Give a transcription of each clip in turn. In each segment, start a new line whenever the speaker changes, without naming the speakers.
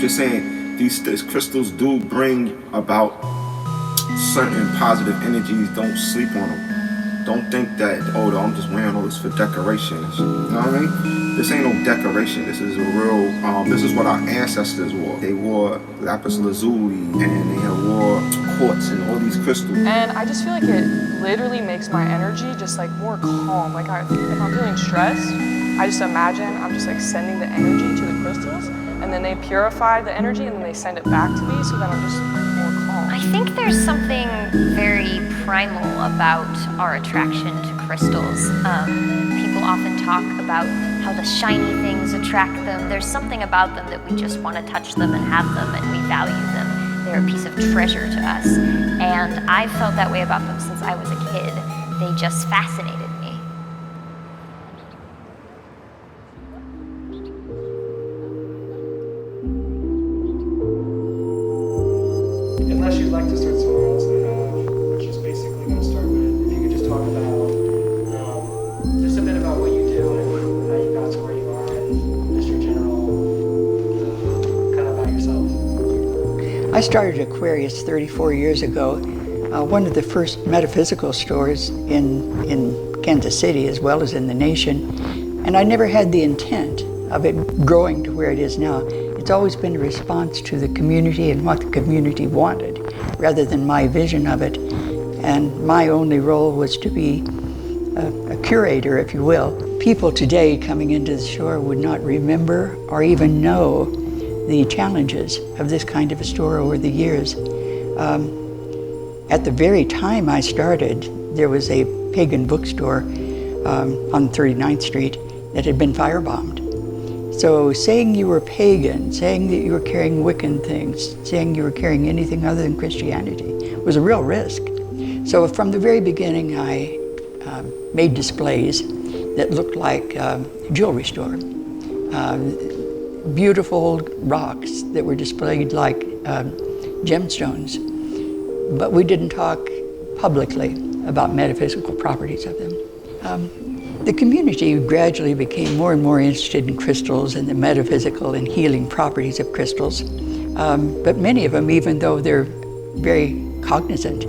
just saying these crystals do bring about certain positive energies. Don't sleep on them. Don't think that, oh, I'm just wearing all this for decoration. You know what I mean? This ain't no decoration. This is a real, this is what our ancestors wore. They wore lapis lazuli, and they wore quartz and all these crystals.
And I just feel like it literally makes my energy just like more calm. Like if I'm feeling stressed, I just imagine I'm just like sending the energy to the crystals, and then they purify the energy and then they send it back to me, so then I'm just more calm.
I think there's something very primal about our attraction to crystals. People often talk about how the shiny things attract them. There's something about them that we just want to touch them and have them, and we value them. They're a piece of treasure to us. And I've felt that way about them since I was a kid. They just fascinated me.
Unless you'd like to start somewhere else, which is basically going to start with, if you could just talk about, just a bit about what you do and how you got to where you are, and just your general, kind of about yourself.
I started Aquarius 34 years ago, one of the first metaphysical stores in Kansas City as well as in the nation, and I never had the intent of it growing to where it is now. It's always been a response to the community and what the community wanted, rather than my vision of it. And my only role was to be a curator, if you will. People today coming into the store would not remember or even know the challenges of this kind of a store over the years. At the very time I started, there was a pagan bookstore on 39th Street that had been firebombed. So saying you were pagan, saying that you were carrying Wiccan things, saying you were carrying anything other than Christianity was a real risk. So from the very beginning, I made displays that looked like a jewelry store. Beautiful rocks that were displayed like gemstones, but we didn't talk publicly about metaphysical properties of them. The community gradually became more and more interested in crystals and the metaphysical and healing properties of crystals. But many of them, even though they're very cognizant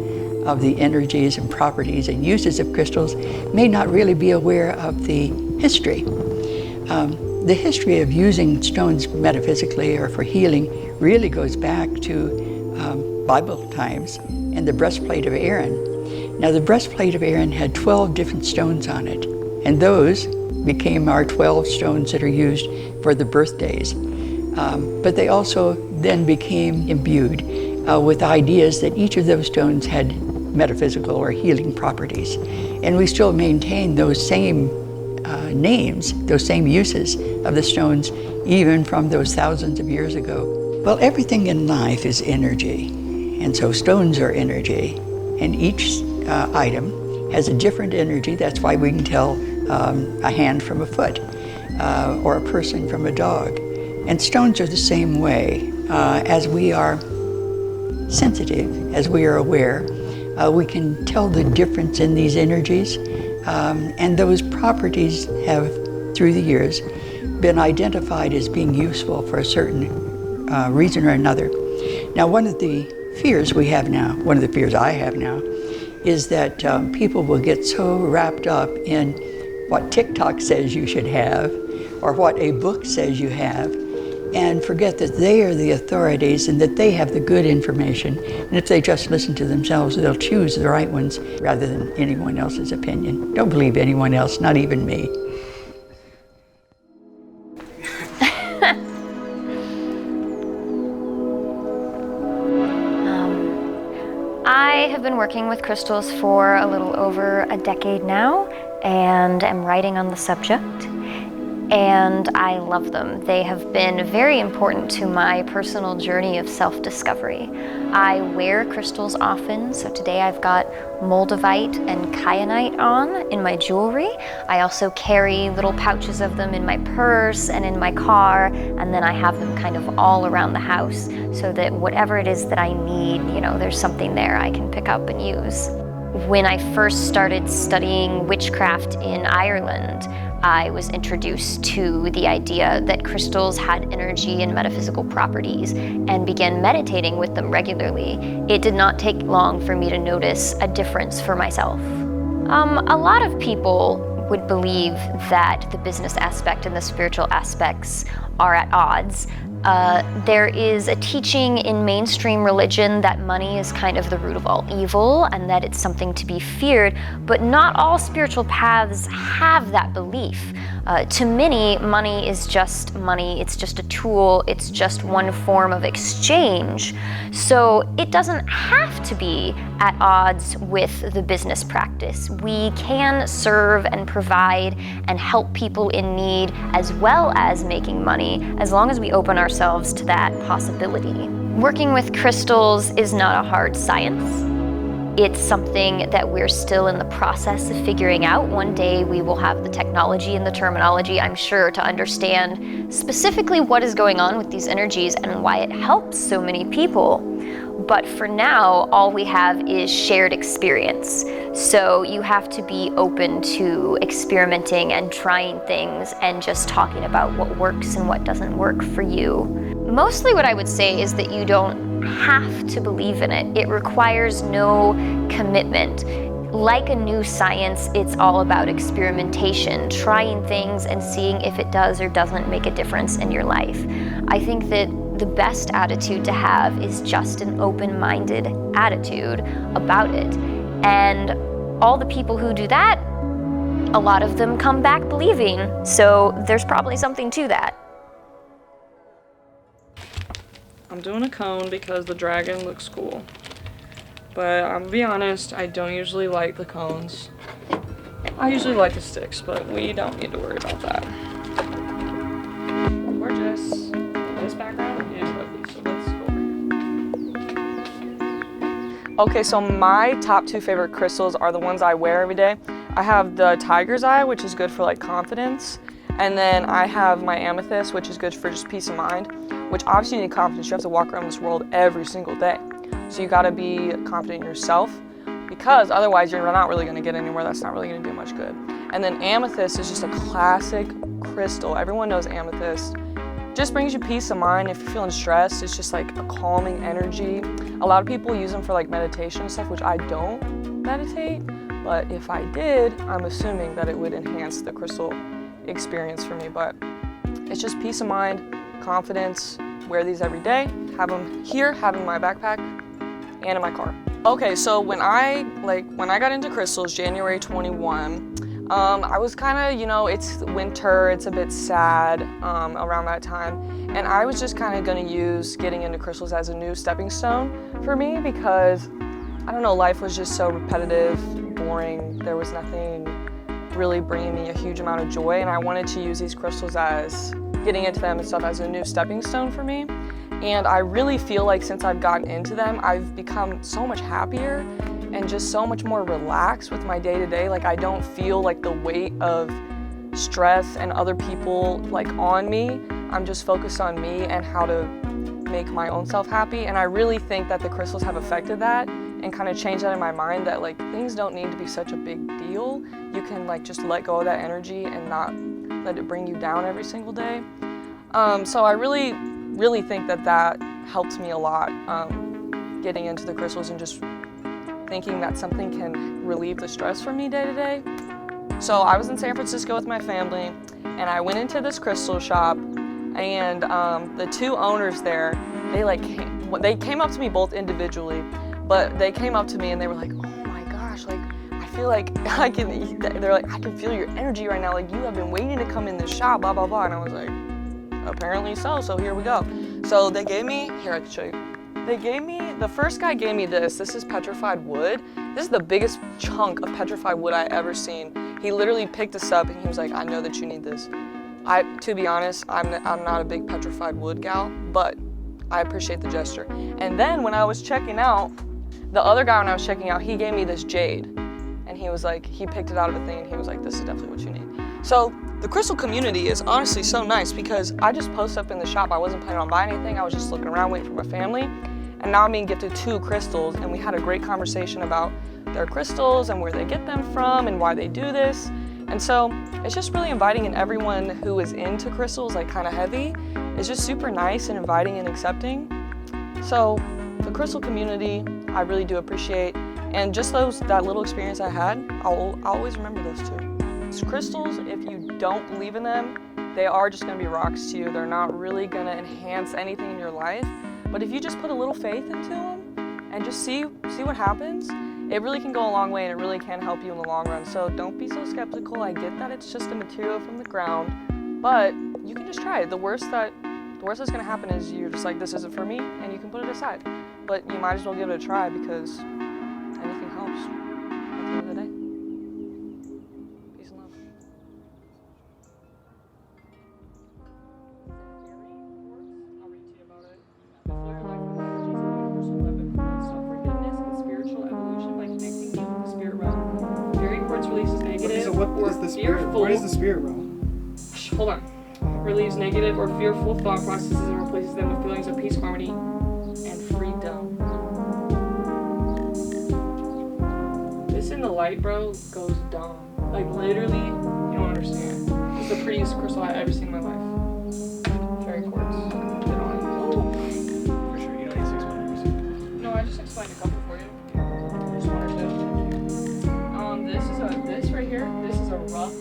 of the energies and properties and uses of crystals, may not really be aware of the history. The history of using stones metaphysically or for healing really goes back to Bible times and the breastplate of Aaron. Now, the breastplate of Aaron had 12 different stones on it, and those became our 12 stones that are used for the birthdays. But they also then became imbued with ideas that each of those stones had metaphysical or healing properties. And we still maintain those same names, those same uses of the stones, even from those thousands of years ago. Well, everything in life is energy, and so stones are energy, and each item has a different energy. That's why we can tell a hand from a foot, or a person from a dog. And stones are the same way. As we are sensitive, as we are aware, we can tell the difference in these energies, and those properties have, through the years, been identified as being useful for a certain reason or another. Now, one of the fears we have now, one of the fears I have now, is that people will get so wrapped up in what TikTok says you should have, or what a book says you have, and forget that they are the authorities and that they have the good information. And if they just listen to themselves, they'll choose the right ones rather than anyone else's opinion. Don't believe anyone else, not even me.
I have been working with crystals for a little over a decade now, and am writing on the subject. And I love them. They have been very important to my personal journey of self-discovery. I wear crystals often, so today I've got moldavite and kyanite on in my jewelry. I also carry little pouches of them in my purse and in my car, and then I have them kind of all around the house so that whatever it is that I need, you know, there's something there I can pick up and use. When I first started studying witchcraft in Ireland, I was introduced to the idea that crystals had energy and metaphysical properties and began meditating with them regularly. It did not take long for me to notice a difference for myself. A lot of people would believe that the business aspect and the spiritual aspects are at odds. There is a teaching in mainstream religion that money is kind of the root of all evil and that it's something to be feared, but not all spiritual paths have that belief. To many, money is just money, it's just a tool, it's just one form of exchange. So it doesn't have to be at odds with the business practice. We can serve and provide and help people in need as well as making money, as long as we open ourselves to that possibility. Working with crystals is not a hard science. It's something that we're still in the process of figuring out. One day we will have the technology and the terminology, I'm sure, to understand specifically what is going on with these energies and why it helps so many people. But for now, all we have is shared experience. So you have to be open to experimenting and trying things and just talking about what works and what doesn't work for you. Mostly what I would say is that you don't have to believe in it. It requires no commitment. Like a new science, it's all about experimentation, trying things and seeing if it does or doesn't make a difference in your life. I think that the best attitude to have is just an open-minded attitude about it. And all the people who do that, a lot of them come back believing. So there's probably something to that.
I'm doing a cone because the dragon looks cool. But I'm gonna be honest, I don't usually like the cones. I usually like the sticks, but we don't need to worry about that. Gorgeous. This background is lovely, so let's go over here. Okay, so my top 2 favorite crystals are the ones I wear every day. I have the tiger's eye, which is good for like confidence. And then I have my amethyst, which is good for just peace of mind, which obviously you need confidence. You have to walk around this world every single day. So you gotta be confident in yourself, because otherwise you're not really gonna get anywhere. That's not really gonna do much good. And then amethyst is just a classic crystal. Everyone knows amethyst. Just brings you peace of mind. If you're feeling stressed, it's just like a calming energy. A lot of people use them for like meditation and stuff, which I don't meditate, but if I did, I'm assuming that it would enhance the crystal experience for me. But it's just peace of mind, confidence. Wear these every day. Have them here, have them in my backpack, and in my car. Okay, so when I got into crystals, January 21, I was kind of, it's winter, it's a bit sad around that time, and I was just kind of gonna use getting into crystals as a new stepping stone for me, because I don't know, life was just so repetitive, boring. There was nothing really bringing me a huge amount of joy, and I wanted to use these crystals as getting into them and stuff as a new stepping stone for me. And I really feel like since I've gotten into them, I've become so much happier and just so much more relaxed with my day-to-day. Like, I don't feel like the weight of stress and other people like on me. I'm just focused on me and how to make my own self happy. And I really think that the crystals have affected that and kind of changed that in my mind, that like things don't need to be such a big deal. You can like just let go of that energy and not let it bring you down every single day. So I really think that helped me a lot, getting into the crystals and just thinking that something can relieve the stress for me day to day. So I was in San Francisco with my family, and I went into this crystal shop, and the 2 owners there, they came up to me both individually, but they came up to me and they were like, oh my gosh, like I feel like I can feel your energy right now, like you have been waiting to come in this shop, blah blah blah. And I was like, apparently so here we go. So they gave me, here I can show you. The first guy gave me this is petrified wood. This is the biggest chunk of petrified wood I ever seen. He literally picked this up and he was like, I know that you need this. To be honest, I'm not a big petrified wood gal, but I appreciate the gesture. And then when I was checking out, the other guy when I was checking out, he gave me this jade. And he was like, he picked it out of a thing and he was like, this is definitely what you need. So the crystal community is honestly so nice, because I just posted up in the shop. I wasn't planning on buying anything. I was just looking around waiting for my family. And now I'm being gifted 2 crystals, and we had a great conversation about their crystals and where they get them from and why they do this. And so it's just really inviting, and everyone who is into crystals, like kind of heavy, is just super nice and inviting and accepting. So the crystal community, I really do appreciate. And just that little experience I had, I'll always remember those two. Crystals, if you don't believe in them, they are just gonna be rocks to you. They're not really gonna enhance anything in your life. But if you just put a little faith into them and just see what happens, it really can go a long way, and it really can help you in the long run. So don't be so skeptical. I get that it's just a material from the ground, but you can just try it. The worst that's gonna happen is you're just like, this isn't for me, and you can put it aside. But you might as well give it a try, because anything helps at the end of the day. Peace and love. I'll read to you about it. The flare life of energy is a universal weapon for self-forgiveness and spiritual evolution by connecting you with the spirit realm. Fairy quartz releases negative
So what
or
is the spirit?
fearful.
What is the spirit realm?
Hold on. Relieves negative or fearful thought processes and replaces them with feelings of peace, harmony, and freedom. This in the light, bro, goes dumb. Like, literally, you don't understand. It's the prettiest crystal I've ever seen in my life. Fairy quartz.
For sure, you don't need 6 months.
No, I just explained a couple for you. Just one or two. This right here. This is a rough.